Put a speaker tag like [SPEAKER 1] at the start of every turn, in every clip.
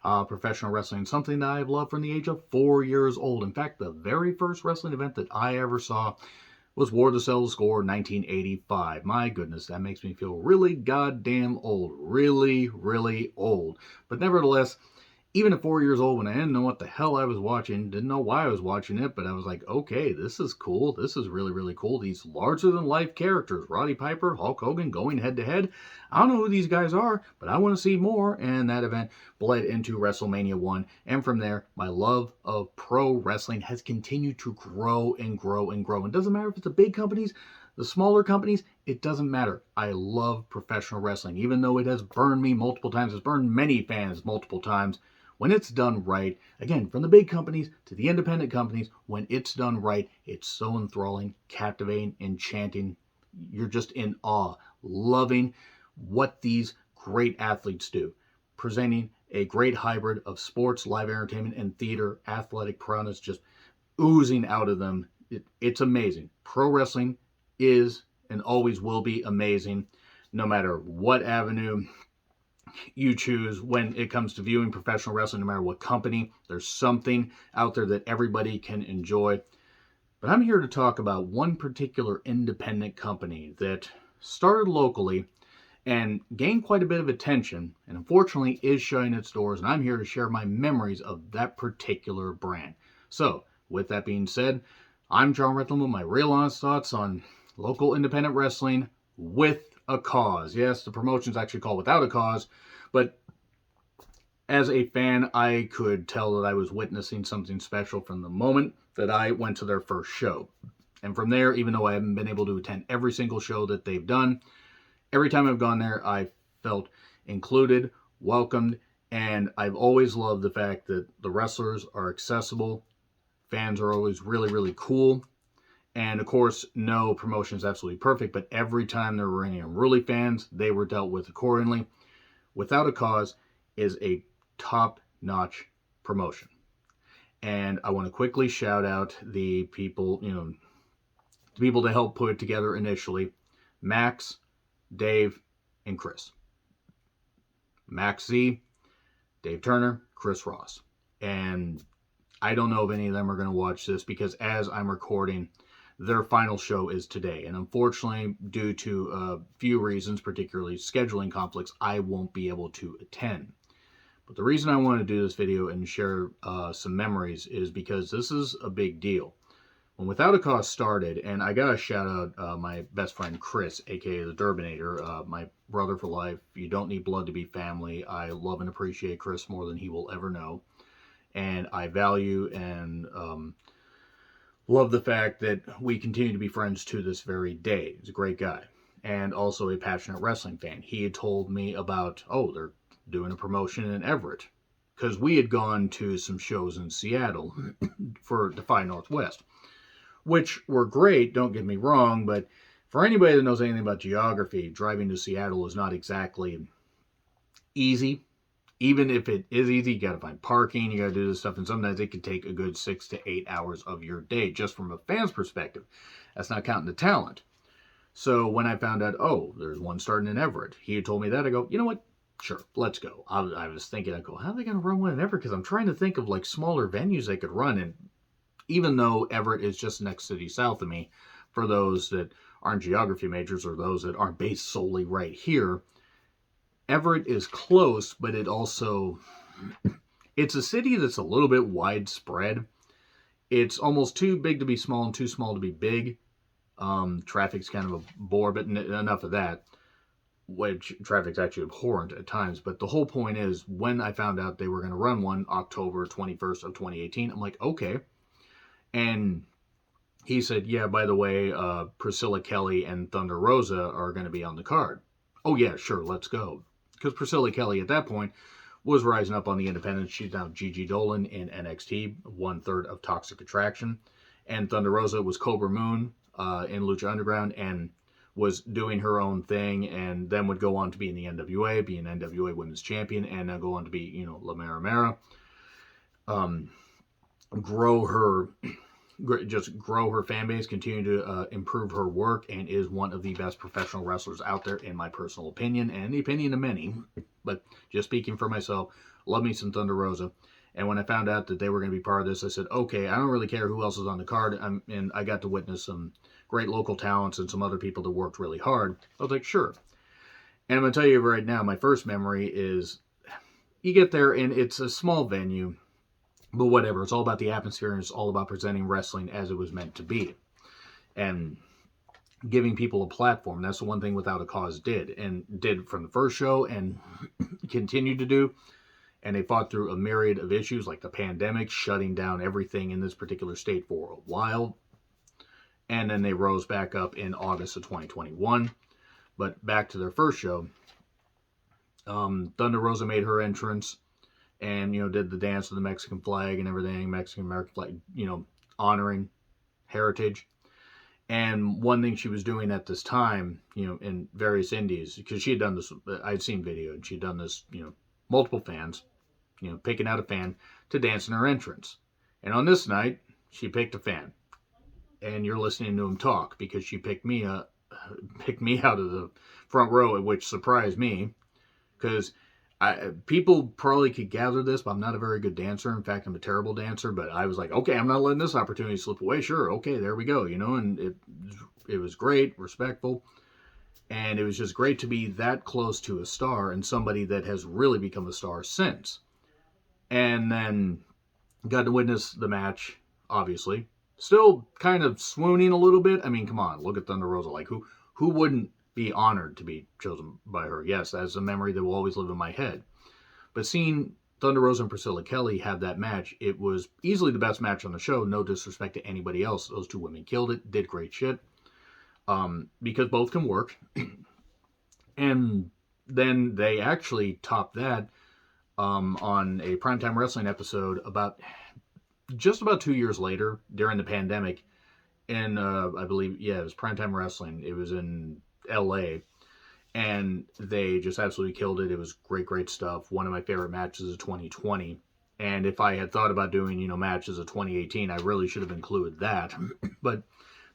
[SPEAKER 1] Professional wrestling is something that I've loved from the age of 4 years old. In fact, the very first wrestling event that I ever saw was War to Settle the Score 1985. My goodness, that makes me feel really goddamn old. Really, really old. But nevertheless, even at 4 years old, when I didn't know what the hell I was watching, didn't know why I was watching it, but I was like, okay, this is cool. This is really, really cool. These larger than life characters, Roddy Piper, Hulk Hogan, going head to head. I don't know who these guys are, but I want to see more. And that event bled into WrestleMania 1. And from there, my love of pro wrestling has continued to grow and grow and grow. And it doesn't matter if it's the big companies, the smaller companies, it doesn't matter. I love professional wrestling, even though it has burned me multiple times. It's burned many fans multiple times. When it's done right, again, from the big companies to the independent companies, when it's done right, it's so enthralling, captivating, enchanting. You're just in awe, loving what these great athletes do, presenting a great hybrid of sports, live entertainment, and theater, athletic prowess just oozing out of them. It's amazing. Pro wrestling is and always will be amazing, no matter what avenue you choose when it comes to viewing professional wrestling, no matter what company. There's something out there that everybody can enjoy. But I'm here to talk about one particular independent company that started locally and gained quite a bit of attention, and unfortunately is shutting its doors. And I'm here to share my memories of that particular brand. So, with that being said, I'm John Rethlin with my real honest thoughts on local independent wrestling with a cause. Yes, the promotion's actually called Without a Cause, but as a fan, I could tell that I was witnessing something special from the moment that I went to their first show. And from there, even though I haven't been able to attend every single show that they've done, every time I've gone there, I felt included, welcomed, and I've always loved the fact that the wrestlers are accessible, fans are always really, really cool. And of course, no promotion is absolutely perfect, but every time there were any unruly fans, they were dealt with accordingly. Without a Cause is a top-notch promotion. And I want to quickly shout out the people, the people that helped put it together initially: Max, Dave, and Chris. Max Z, Dave Turner, Chris Ross. And I don't know if any of them are going to watch this because as I'm recording, their final show is today. And unfortunately, due to a few reasons, particularly scheduling conflicts, I won't be able to attend. But the reason I want to do this video and share some memories is because this is a big deal. When Without a Cause started, and I got to shout out my best friend Chris, aka the Durbinator, my brother for life. You don't need blood to be family. I love and appreciate Chris more than he will ever know. And I value and love the fact that we continue to be friends to this very day. He's a great guy and also a passionate wrestling fan. He had told me about, they're doing a promotion in Everett, because we had gone to some shows in Seattle for Defy Northwest, which were great, don't get me wrong, but for anybody that knows anything about geography, driving to Seattle is not exactly easy. Even if it is easy, you got to find parking, you got to do this stuff, and sometimes it can take a good 6 to 8 hours of your day, just from a fan's perspective. That's not counting the talent. So when I found out, there's one starting in Everett, he had told me that, I go, you know what? Sure, let's go. I was thinking, I go, how are they going to run one in Everett? Because I'm trying to think of like smaller venues they could run. And even though Everett is just next city south of me, for those that aren't geography majors or those that aren't based solely right here, Everett is close, but it's a city that's a little bit widespread. It's almost too big to be small and too small to be big. Traffic's kind of a bore, but enough of that. Which traffic's actually abhorrent at times. But the whole point is, when I found out they were going to run one October 21st of 2018, I'm like, okay. And he said, yeah, by the way, Priscilla Kelly and Thunder Rosa are going to be on the card. Oh yeah, sure, let's go. Because Priscilla Kelly at that point was rising up on the independents. She's now Gigi Dolan in NXT, 1/3 of Toxic Attraction. And Thunder Rosa was Cobra Moon in Lucha Underground and was doing her own thing, and then would go on to be in the NWA, be an NWA Women's Champion, and then go on to be, La Mera Mera. Grow her fan base, continue to improve her work, and is one of the best professional wrestlers out there, in my personal opinion, and the opinion of many. But just speaking for myself, Love me some Thunder Rosa. And when I found out that they were going to be part of this, I said, okay, I don't really care who else is on the card. And I got to witness some great local talents and some other people that worked really hard. I was like, sure. And I'm going to tell you right now, my first memory is you get there and it's a small venue, but whatever. It's all about the atmosphere and it's all about presenting wrestling as it was meant to be. And giving people a platform. That's the one thing Without a Cause did, and did from the first show and continued to do. And they fought through a myriad of issues like the pandemic, shutting down everything in this particular state for a while. And then they rose back up in August of 2021. But back to their first show, Thunder Rosa made her entrance and, did the dance with the Mexican flag and everything, Mexican-American flag, honoring heritage. And one thing she was doing at this time, in various indies, because she had done this, I'd seen video, and she'd done this, multiple fans, picking out a fan to dance in her entrance. And on this night, she picked a fan. And you're listening to him talk, because she picked me out of the front row, which surprised me, because people probably could gather this, but I'm not a very good dancer. In fact, I'm a terrible dancer, but I was like, okay, I'm not letting this opportunity slip away. Sure, okay, there we go, and it was great, respectful, and it was just great to be that close to a star and somebody that has really become a star since. And then got to witness the match, obviously. Still kind of swooning a little bit. I mean, come on, look at Thunder Rosa. Like, who wouldn't be honored to be chosen by her? Yes, that's a memory that will always live in my head. But seeing Thunder Rosa and Priscilla Kelly have that match, it was easily the best match on the show. No disrespect to anybody else. Those two women killed it, did great shit. Because both can work. And then they actually topped that on a Primetime Wrestling episode just about 2 years later during the pandemic. And I believe, it was Primetime Wrestling. It was in LA, and they just absolutely killed it. It was great stuff. One of my favorite matches of 2020. And if I had thought about doing, matches of 2018, I really should have included that. But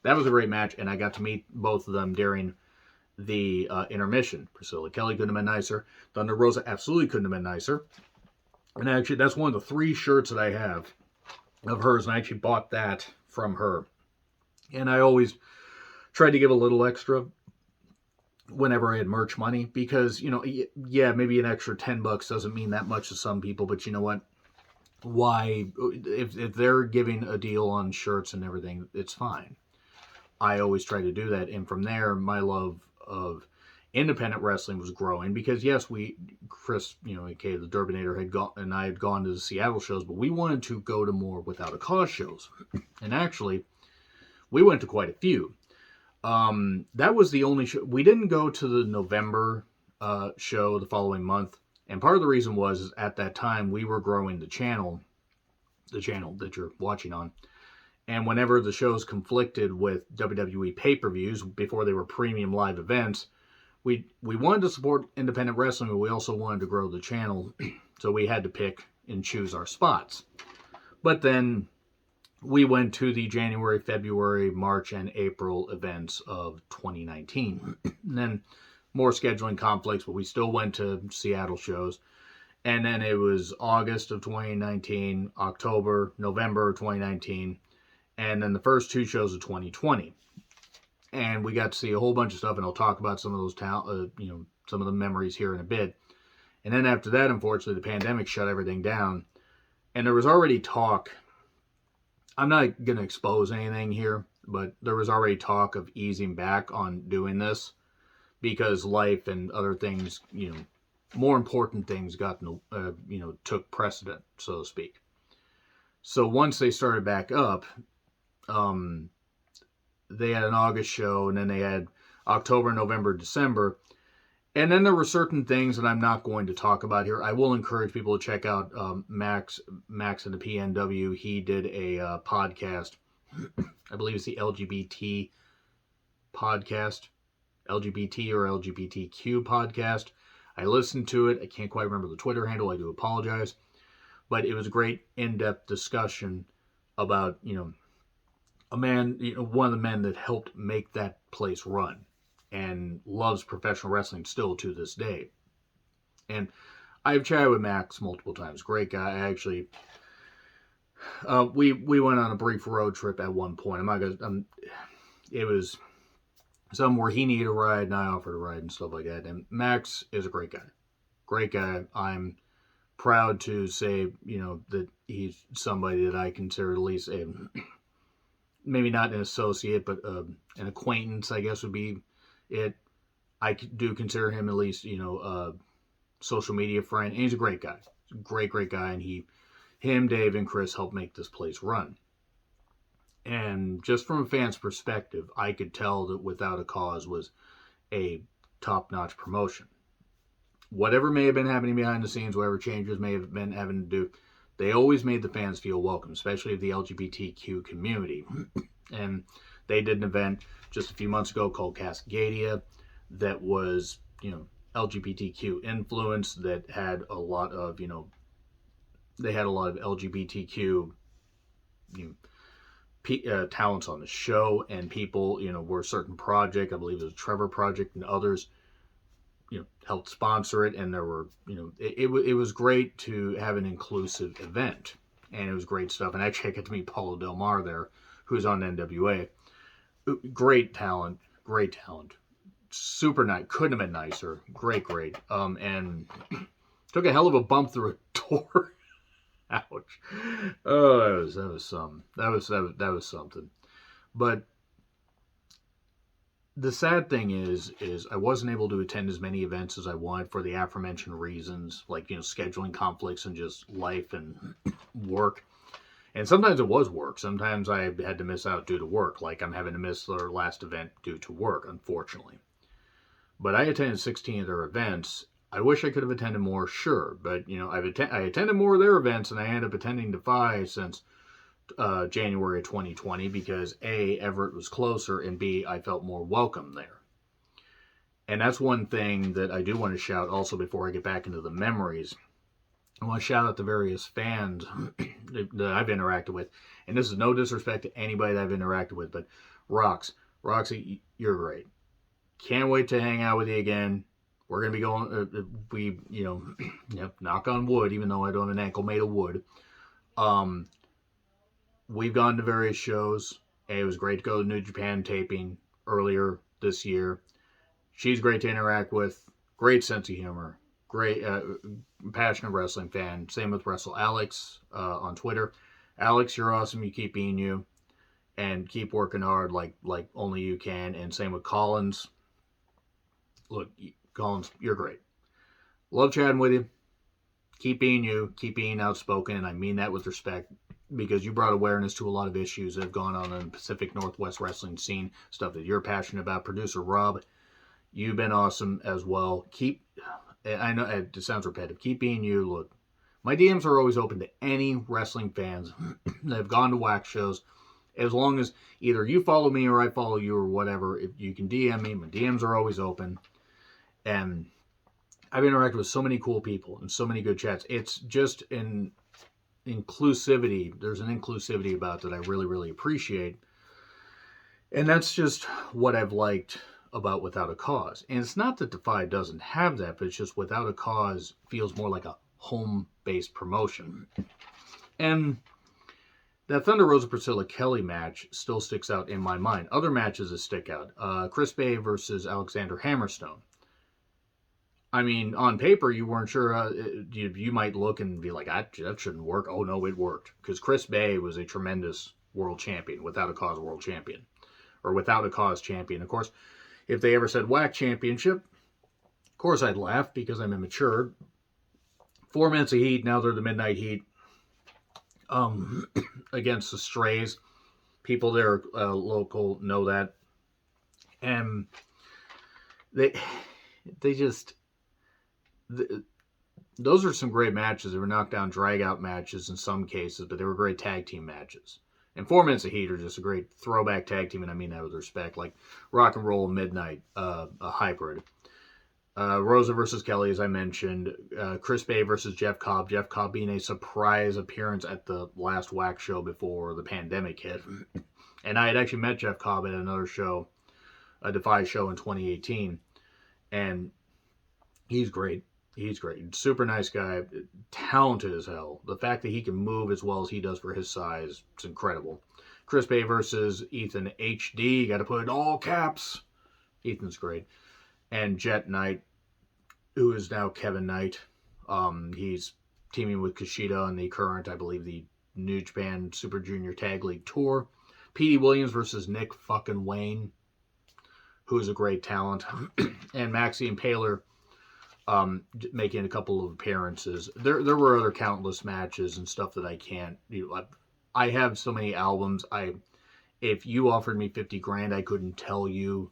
[SPEAKER 1] that was a great match, and I got to meet both of them during the intermission. Priscilla Kelly couldn't have been nicer. Thunder Rosa absolutely couldn't have been nicer. And actually, that's one of the 3 shirts that I have of hers, and I actually bought that from her. And I always tried to give a little extra whenever I had merch money, because, maybe an extra $10 doesn't mean that much to some people, but you know what? Why, if they're giving a deal on shirts and everything, it's fine. I always try to do that. And from there, my love of independent wrestling was growing, because yes, Chris, aka the Durbinator, had gone to the Seattle shows, but we wanted to go to more Without a Cause shows. And actually, we went to quite a few. That was the only show. We didn't go to the November show the following month. And part of the reason was at that time we were growing the channel that you're watching on. And whenever the shows conflicted with WWE pay-per-views before they were premium live events, we wanted to support independent wrestling, but we also wanted to grow the channel. So we had to pick and choose our spots. But then we went to the January, February, March, and April events of 2019. And then more scheduling conflicts, but we still went to Seattle shows. And then it was August of 2019, October, November of 2019, and then the first 2 shows of 2020. And we got to see a whole bunch of stuff, and I'll talk about some of those, some of the memories here in a bit. And then after that, unfortunately, the pandemic shut everything down. And there was already talk. I'm not going to expose anything here, but there was already talk of easing back on doing this, because life and other things, more important things took precedent, so to speak. So once they started back up, they had an August show, and then they had October, November, December. And then there were certain things that I'm not going to talk about here. I will encourage people to check out Max and the PNW. He did a podcast. I believe it's the LGBT podcast. LGBT or LGBTQ podcast. I listened to it. I can't quite remember the Twitter handle. I do apologize. But it was a great in-depth discussion about, a man, one of the men that helped make that place run and loves professional wrestling still to this day. And I've chatted with Max multiple times. Great guy. I actually, we went on a brief road trip at one point. I'm not gonna. It was some where he needed a ride and I offered a ride and stuff like that. And Max is a great guy. Great guy. I'm proud to say, that he's somebody that I consider at least a, maybe not an associate, but an acquaintance, I guess would be it. I do consider him at least, a social media friend. And he's a great guy. Great guy. And him, Dave, and Chris helped make this place run. And just from a fan's perspective, I could tell that Without a Cause was a top-notch promotion. Whatever may have been happening behind the scenes, whatever changes may have been having to do, they always made the fans feel welcome, especially the LGBTQ community. And they did an event just a few months ago called Cascadia that was, LGBTQ influence, that had a lot of, they had a lot of LGBTQ, talents on the show, and people, were a certain project. I believe it was a Trevor Project and others, helped sponsor it. And there were, it was great to have an inclusive event, and it was great stuff. And actually, I got to meet Paulo Del Mar there, who's on NWA. Great talent, super nice. Couldn't have been nicer. Great. And took a hell of a bump through a door. Ouch. Oh, that was something. That was something. But the sad thing is I wasn't able to attend as many events as I wanted for the aforementioned reasons, like, scheduling conflicts and just life and work. And sometimes it was work. Sometimes I had to miss out due to work, like I'm having to miss their last event due to work, unfortunately. But I attended 16 of their events. I wish I could have attended more, sure. But, I attended more of their events, and I ended up attending to 5 since January of 2020 because A, Everett was closer, and B, I felt more welcome there. And that's one thing that I do want to shout also before I get back into the memories. I want to shout out the various fans that I've interacted with. And this is no disrespect to anybody that I've interacted with, but Roxy, you're great. Can't wait to hang out with you again. We're going to be going, knock on wood, even though I don't have an ankle made of wood. We've gone to various shows. And it was great to go to New Japan taping earlier this year. She's great to interact with. Great sense of humor. Great, passionate wrestling fan. Same with Wrestle Alex on Twitter. Alex, you're awesome. You keep being you. And keep working hard like only you can. And same with Collins. Look, Collins, you're great. Love chatting with you. Keep being you. Keep being outspoken. And I mean that with respect, because you brought awareness to a lot of issues that have gone on in the Pacific Northwest wrestling scene, stuff that you're passionate about. Producer Rob, you've been awesome as well. I know it sounds repetitive. Keep being you. Look, my DMs are always open to any wrestling fans that have gone to wax shows. As long as either you follow me or I follow you or whatever, if you can DM me, my DMs are always open. And I've interacted with so many cool people and so many good chats. It's just an inclusivity. There's an inclusivity about that I really, really appreciate. And that's just what I've liked about Without a Cause. And it's not that Defy doesn't have that, but it's just Without a Cause feels more like a home-based promotion. And that Thunder Rosa Priscilla Kelly match still sticks out in my mind. Other matches that stick out. Chris Bay versus Alexander Hammerstone. I mean, on paper, you weren't sure. You might look and be like, that shouldn't work. Oh, no, it worked. Because Chris Bay was a tremendous world champion, Without a Cause world champion. Or Without a Cause champion. Of course, if they ever said WAC championship, of course I'd laugh because I'm immature. 4 minutes of heat, now they're the Midnight Heat. Against the Strays. People there local know that. And they just... those are some great matches. They were knockdown, drag-out matches in some cases, but they were great tag team matches. And 4 minutes of heat are just a great throwback tag team, and I mean that with respect. Like Rock and Roll Midnight, a hybrid. Rosa versus Kelly, as I mentioned. Chris Bay versus Jeff Cobb. Jeff Cobb being a surprise appearance at the last WAC show before the pandemic hit. And I had actually met Jeff Cobb at another show, a Defy show in 2018. And he's great. He's great. Super nice guy. Talented as hell. The fact that he can move as well as he does for his size, it's incredible. Chris Bay versus Ethan HD. Got to put it in all caps. Ethan's great. And Jet Knight, who is now Kevin Knight. He's teaming with Kushida on the current, I believe, the New Japan Super Junior Tag League Tour. Petey Williams versus Nick fucking Wayne, who is a great talent. And Maxie Impaler making a couple of appearances. There were other countless matches and stuff that I can't. I have so many albums. If you offered me 50 grand, I couldn't tell you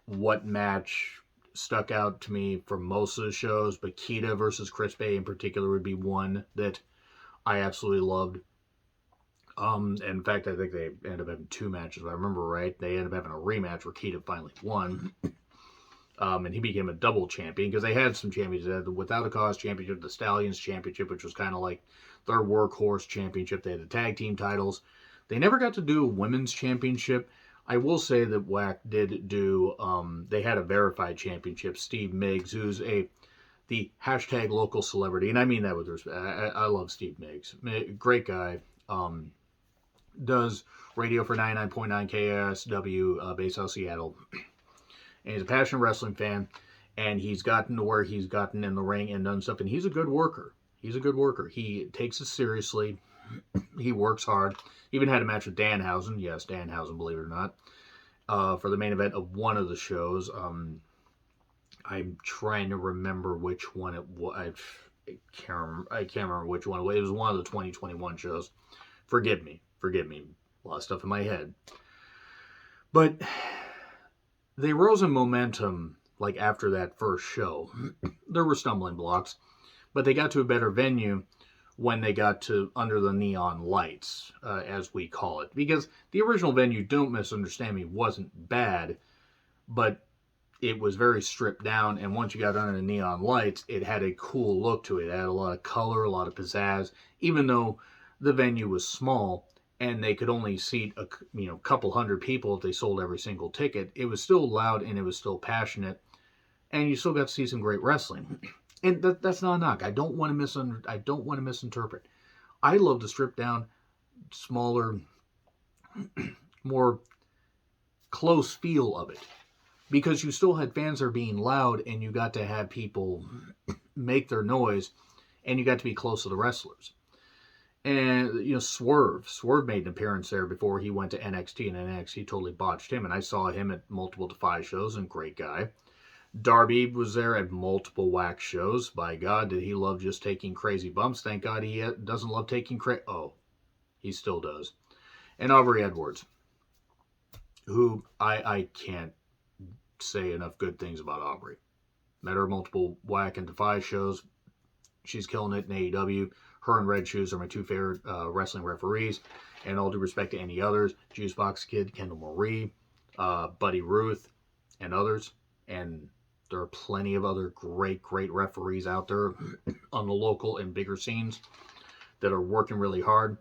[SPEAKER 1] what match stuck out to me from most of the shows. But Kita versus Chris Bay in particular would be one that I absolutely loved. In fact, I think they ended up having two matches. If I remember right, they ended up having a rematch where Kita finally won. And he became a double champion because they had some champions. They had the Without a Cause championship, the Stallions championship, which was kind of like their workhorse championship. They had the tag team titles. They never got to do a women's championship. I will say that WAC did do, they had a verified championship. Steve Miggs, who's the hashtag local celebrity, and I mean that with respect. I love Steve Miggs. Great guy. Does radio for 99.9 KSW, based out of Seattle. And he's a passionate wrestling fan, and he's gotten to where he's gotten in the ring and done stuff, and he's a good worker. He's a good worker. He takes it seriously. He works hard. Even had a match with Danhausen. Yes, Danhausen, believe it or not, for the main event of one of the shows. I'm trying to remember which one it was. I can't remember which one. It was one of the 2021 shows. Forgive me. A lot of stuff in my head. But they rose in momentum like after that first show. There were stumbling blocks, but they got to a better venue when they got to Under the Neon Lights, as we call it. Because the original venue, don't misunderstand me, wasn't bad, but it was very stripped down, and once you got Under the Neon Lights, it had a cool look to it. It had a lot of color, a lot of pizzazz, even though the venue was small and they could only seat a couple hundred people if they sold every single ticket. It was still loud and it was still passionate, and you still got to see some great wrestling. And that's not a knock. I don't want to misinterpret. I love the stripped down, smaller, more close feel of it, because you still had fans that are being loud, and you got to have people make their noise, and you got to be close to the wrestlers. And, Swerve made an appearance there before he went to NXT, and NXT totally botched him, and I saw him at multiple Defy shows, and great guy. Darby was there at multiple WAC shows. By God, did he love just taking crazy bumps. Thank God he doesn't love taking he still does. And Aubrey Edwards, who I can't say enough good things about Aubrey. Met her at multiple WAC and Defy shows. She's killing it in AEW. Her and Red Shoes are my two favorite wrestling referees. And all due respect to any others, Juicebox Kid, Kendall Marie, Buddy Ruth, and others. And there are plenty of other great referees out there on the local and bigger scenes that are working really hard.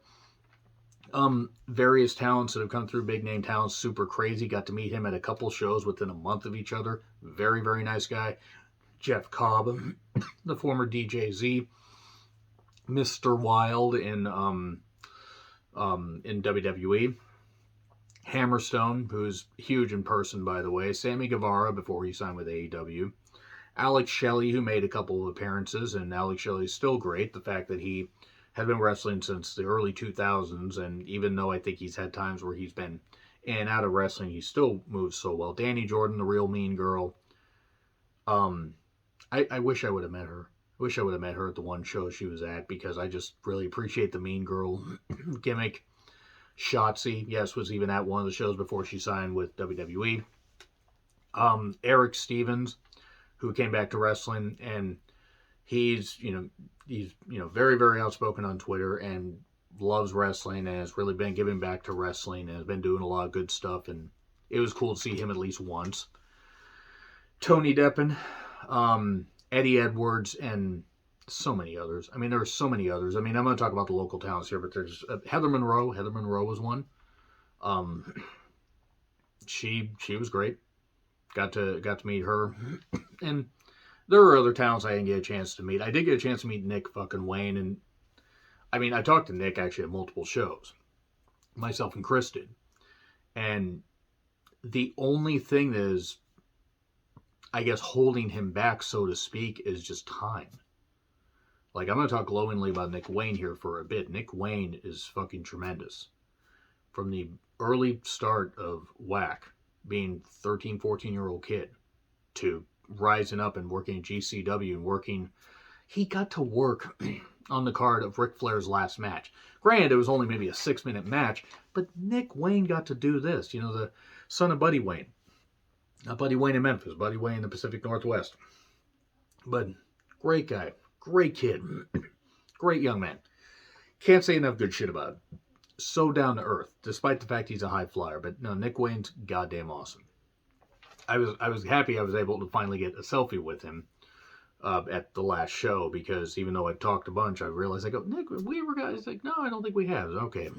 [SPEAKER 1] Various talents that have come through, big name talents, Super Crazy. Got to meet him at a couple shows within a month of each other. Very, very nice guy. Jeff Cobb, the former DJZ. Mr. Wild in WWE. Hammerstone, who's huge in person, by the way. Sammy Guevara, before he signed with AEW. Alex Shelley, who made a couple of appearances, and Alex Shelley's still great. The fact that he had been wrestling since the early 2000s, and even though I think he's had times where he's been in and out of wrestling, he still moves so well. Danny Jordan, the real mean girl. I wish I would have met her. I wish I would have met her at the one show she was at, because I just really appreciate the mean girl gimmick. Shotzi, yes, was even at one of the shows before she signed with WWE. Eric Stevens, who came back to wrestling, and he's very, very outspoken on Twitter and loves wrestling and has really been giving back to wrestling and has been doing a lot of good stuff, and it was cool to see him at least once. Tony Deppen, Eddie Edwards, and so many others. I mean, there are so many others. I mean, I'm going to talk about the local talents here, but there's Heather Monroe. Heather Monroe was one. She was great. Got to meet her, and there are other talents I didn't get a chance to meet. I did get a chance to meet Nick fucking Wayne, and I mean, I talked to Nick actually at multiple shows. Myself and Chris did. And the only thing that is, I guess, holding him back, so to speak, is just time. Like, I'm going to talk glowingly about Nick Wayne here for a bit. Nick Wayne is fucking tremendous. From the early start of WAC, being 13, 14-year-old kid, to rising up and working at GCW and working, he got to work on the card of Ric Flair's last match. Granted, it was only maybe a 6-minute match, but Nick Wayne got to do this. You know, the son of Buddy Wayne. Not Buddy Wayne in Memphis, Buddy Wayne in the Pacific Northwest. But great guy, great kid, great young man. Can't say enough good shit about him. So down to earth, despite the fact he's a high flyer. But no, Nick Wayne's goddamn awesome. I was happy I was able to finally get a selfie with him at the last show, because even though I talked a bunch, I realized, I go, Nick, we ever got? He's like, no, I don't think we have. Okay,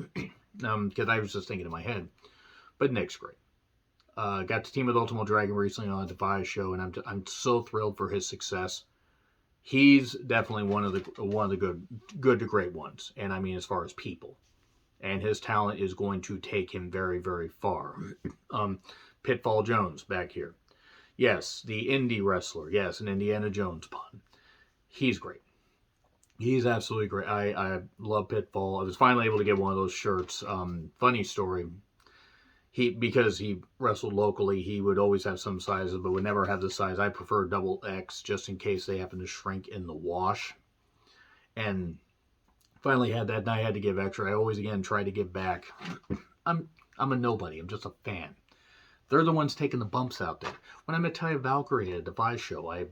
[SPEAKER 1] because I was just thinking in my head. But Nick's great. Got to team with Ultimo Dragon recently on a Defy show, and I'm so thrilled for his success. He's definitely one of the good to great ones, and I mean as far as people, and his talent is going to take him very, very far. Pitfall Jones back here. Yes, the indie wrestler. Yes, an Indiana Jones pun. He's great. He's absolutely great. I love Pitfall. I was finally able to get one of those shirts. Funny story. Because he wrestled locally, he would always have some sizes, but would never have the size. I prefer double X just in case they happen to shrink in the wash. And finally had that, and I had to give extra. I always, again, try to give back. I'm a nobody. I'm just a fan. They're the ones taking the bumps out there. When I met Taya Valkyrie at a Defy show, I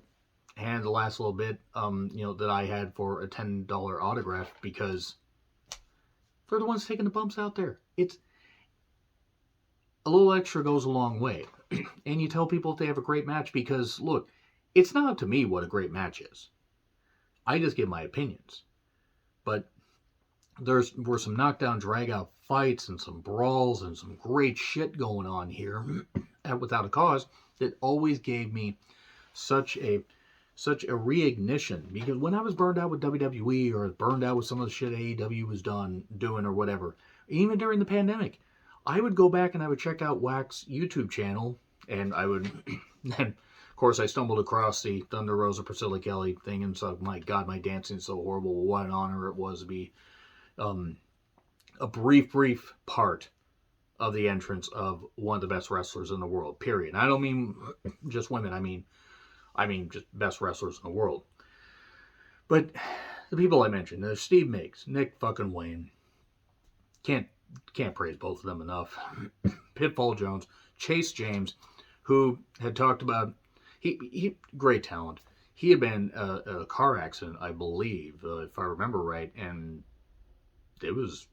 [SPEAKER 1] handed the last little bit, that I had for a $10 autograph, because they're the ones taking the bumps out there. It's a little extra goes a long way. And you tell people if they have a great match, because look, it's not up to me what a great match is. I just give my opinions. But there were some knockdown, drag-out fights and some brawls and some great shit going on here without a cause that always gave me such a reignition. Because when I was burned out with WWE, or burned out with some of the shit AEW was doing or whatever, even during the pandemic, I would go back and I would check out WAC's YouTube channel, and I would, and of course I stumbled across the Thunder Rosa Priscilla Kelly thing, and so, my God, my dancing is so horrible. What an honor it was to be a brief part of the entrance of one of the best wrestlers in the world, period. And I don't mean just women, I mean just best wrestlers in the world. But the people I mentioned, there's Steve Miggs, Nick fucking Wayne, can't praise both of them enough. Pitfall Jones, Chase James, who had talked about, he great talent. He had been in a car accident, I believe, if I remember right, and it was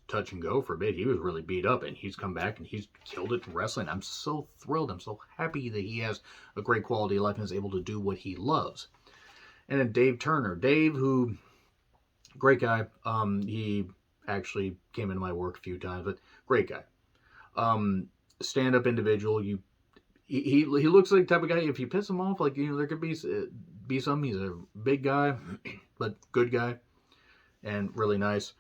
[SPEAKER 1] touch and go for a bit. He was really beat up, and he's come back and he's killed it in wrestling. I'm so thrilled. I'm so happy that he has a great quality of life and is able to do what he loves. And then Dave Turner. Dave, who, great guy. He actually came into my work a few times, but great guy. Stand-up individual. He looks like the type of guy, if you piss him off, like, there could be some. He's a big guy, but good guy, and really nice.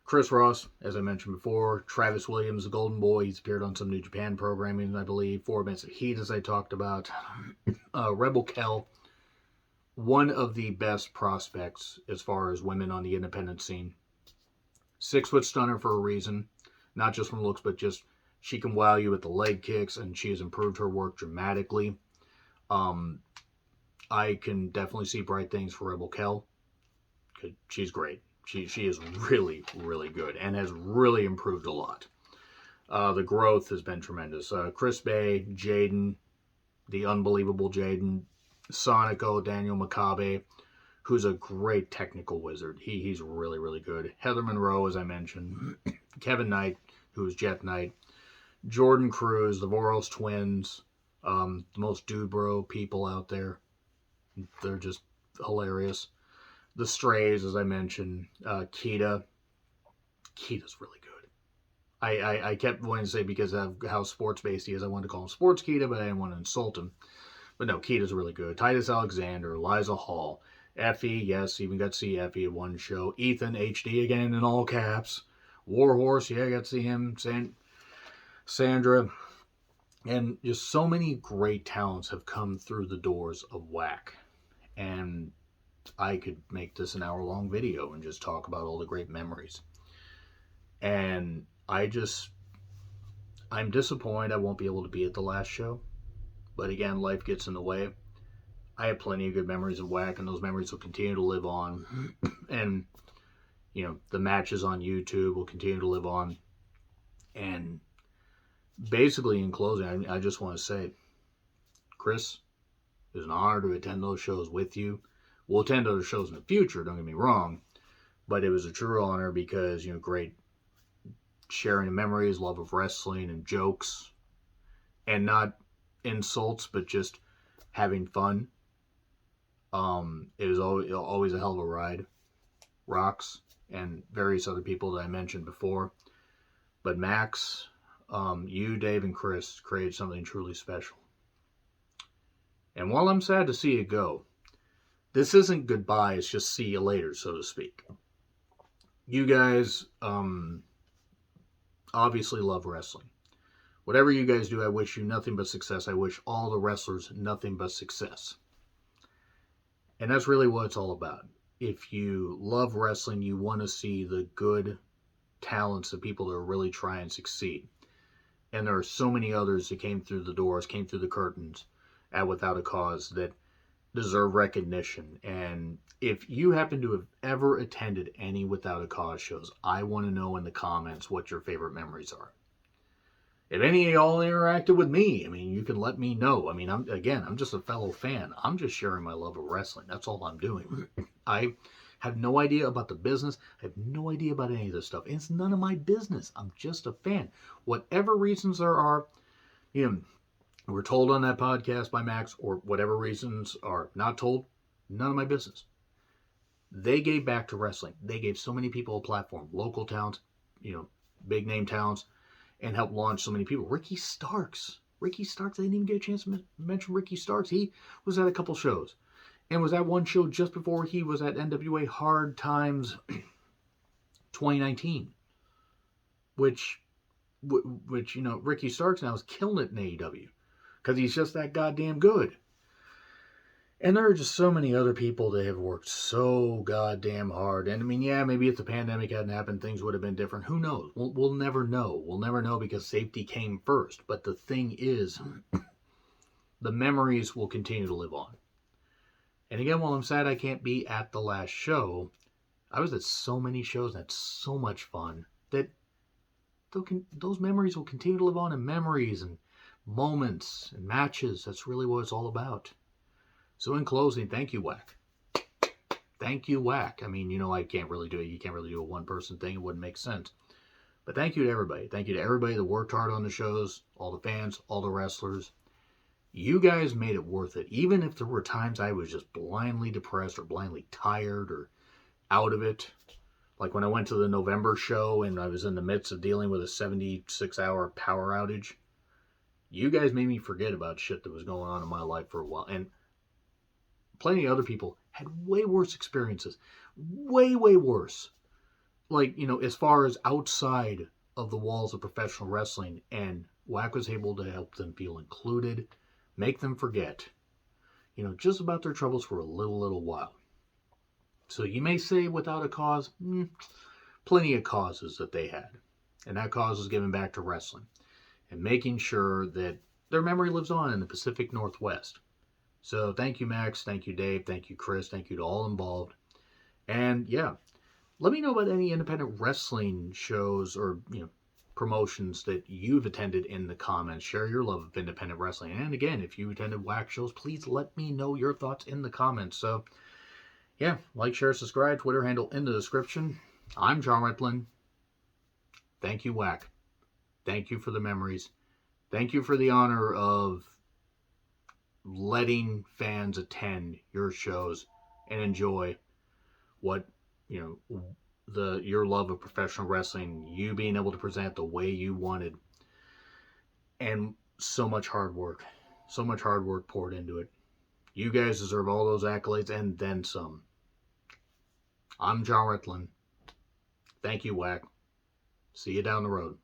[SPEAKER 1] Chris Ross, as I mentioned before. Travis Williams, the Golden Boy. He's appeared on some New Japan programming, I believe. 4 Minutes of Heat, as I talked about. Rebel Kell, one of the best prospects as far as women on the independent scene. 6-foot stunner for a reason, not just from looks, but just she can wow you with the leg kicks, and she has improved her work dramatically. I can definitely see bright things for Rebel Kell, because she's great. She is really, really good and has really improved a lot. The growth has been tremendous. Chris Bay, Jaden, the unbelievable Jaden, Sonico, Daniel Makabe, who's a great technical wizard. He's really, really good. Heather Monroe, as I mentioned. Kevin Knight, who's Jet Knight. Jordan Cruz, the Voros twins. The most dude bro people out there. They're just hilarious. The Strays, as I mentioned. Kita. Kita's really good. I kept wanting to say, because of how sports-based he is, I wanted to call him Sports Kita, but I didn't want to insult him. But no, Kita's really good. Titus Alexander, Liza Hall, Effie, yes, even got to see Effie at one show. Ethan HD again in all caps. Warhorse, yeah, I got to see him. Sandra. And just so many great talents have come through the doors of WAC. And I could make this an hour-long video and just talk about all the great memories. And I'm disappointed I won't be able to be at the last show. But again, life gets in the way. I have plenty of good memories of WAC, and those memories will continue to live on. And, the matches on YouTube will continue to live on. And basically, in closing, I just want to say, Chris, it was an honor to attend those shows with you. We'll attend other shows in the future, don't get me wrong. But it was a true honor because, great sharing of memories, love of wrestling, and jokes. And not insults, but just having fun. It was always a hell of a ride. Rocks and various other people that I mentioned before. But Max, you, Dave, and Chris created something truly special. And while I'm sad to see it go, this isn't goodbye, it's just see you later, so to speak. You guys obviously love wrestling. Whatever you guys do, I wish you nothing but success. I wish all the wrestlers nothing but success. And that's really what it's all about. If you love wrestling, you want to see the good talents of people that are really trying to succeed. And there are so many others that came through the doors, came through the curtains at Without a Cause that deserve recognition. And if you happen to have ever attended any Without a Cause shows, I want to know in the comments what your favorite memories are. If any of y'all interacted with me, you can let me know. I'm just a fellow fan. I'm just sharing my love of wrestling. That's all I'm doing. I have no idea about the business. I have no idea about any of this stuff. It's none of my business. I'm just a fan. Whatever reasons there are, we're told on that podcast by Max, or whatever reasons are not told, none of my business. They gave back to wrestling. They gave so many people a platform. Local towns, big name towns. And helped launch so many people. Ricky Starks, I didn't even get a chance to mention Ricky Starks. He was at a couple shows. And was at one show just before he was at NWA Hard Times 2019. Which, Ricky Starks now is killing it in AEW. Because he's just that goddamn good. And there are just so many other people that have worked so goddamn hard. And maybe if the pandemic hadn't happened, things would have been different. Who knows? We'll never know. We'll never know because safety came first. But the thing is, the memories will continue to live on. And again, while I'm sad I can't be at the last show, I was at so many shows and had so much fun that those memories will continue to live on in memories and moments and matches. That's really what it's all about. So in closing, thank you, WAC. Thank you, WAC. I can't really do it. You can't really do a one-person thing. It wouldn't make sense. But thank you to everybody. Thank you to everybody that worked hard on the shows, all the fans, all the wrestlers. You guys made it worth it. Even if there were times I was just blindly depressed or blindly tired or out of it. Like when I went to the November show and I was in the midst of dealing with a 76-hour power outage. You guys made me forget about shit that was going on in my life for a while. And plenty of other people had way worse experiences. Way, way worse. As far as outside of the walls of professional wrestling. And WAC was able to help them feel included. Make them forget. Just about their troubles for a little while. So you may say Without a Cause. Plenty of causes that they had. And that cause is giving back to wrestling. And making sure that their memory lives on in the Pacific Northwest. So thank you, Max. Thank you, Dave. Thank you, Chris. Thank you to all involved. And let me know about any independent wrestling shows or, promotions that you've attended in the comments. Share your love of independent wrestling. And again, if you attended WAC shows, please let me know your thoughts in the comments. So, like, share, subscribe, Twitter handle in the description. I'm John Riplin. Thank you, WAC. Thank you for the memories. Thank you for the honor of letting fans attend your shows and enjoy what, your love of professional wrestling, you being able to present the way you wanted, and so much hard work. So much hard work poured into it. You guys deserve all those accolades and then some. I'm John Ritlin. Thank you, WAC. See you down the road.